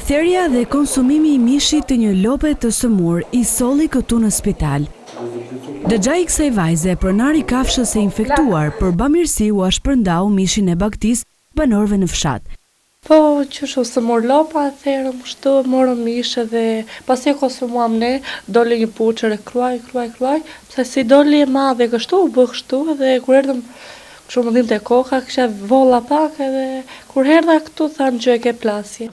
Therja dhe konsumimi i mishit të një lope të sëmur i solli këtu në spital. Dëgja i kësaj vajze, pronari kafshës e infektuar, për bamirësi u shpërndau mishin e baktis banorëve në fshat. Po, qështu se mor lopa, therëm shtu, morëm mishë dhe pasi e konsumuam ne, doli një puqër e kruaj, pse si doli e madhe kështu, u bë kështu dhe kur erdhëm kështu më dhimbte koka, kisha volla pak edhe kur erdha këtu thanë gjë e ke plasje.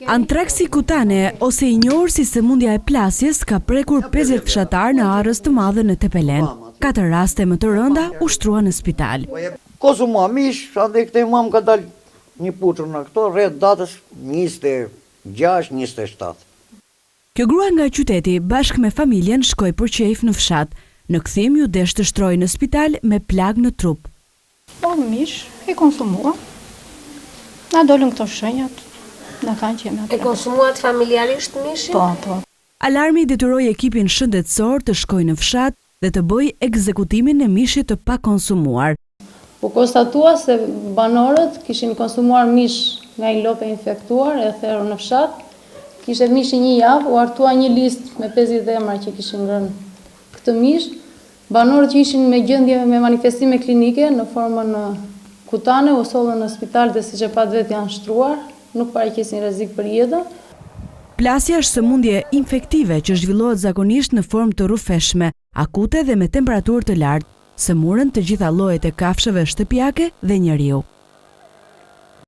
Antraksi kutane, ose i njohur si sëmundja e plasjes, ka prekur 50 fshatar në Arrës të Madhe në Tepelen. 4 raste më të rënda u shtruan në spital. Konsumua mish, ande këtë mam ka dal një puqër në këto, rreth datës 26-27. Kjo grua nga qyteti, bashkë me familjen, shkoi për qejf në fshat. Në kthim ju desh të shtrojë në spital me plag në trup. Po mish, e konsumua. Na dolën këto shenjat, na kanë që jemi atë. E konsumuat familjarisht mishin? Po. Alarmi detyroi ekipin shëndetësor të shkojë në fshat dhe të bëjë ekzekutimin e mishit të pakonsumuar. U konstatua se banorët kishin konsumuar mish nga një lopë e infektuar e therrur në fshat. Kishte mishi një javë, u hartua një listë me 50 emra që kishin ngrënë këtë mish. Banorët që ishin me gjendje me manifestime klinike në formën kutane u sollën në spital dhe siç e pat vetë janë shtruar, nuk paraqesin rrezik për jetën. Plasja është sëmundje infektive që zhvillohet zakonisht në formë të rrufeshme, akute dhe me temperaturë të lartë. Sëmurën të gjitha llojet e kafshëve shtëpiake dhe njeriu.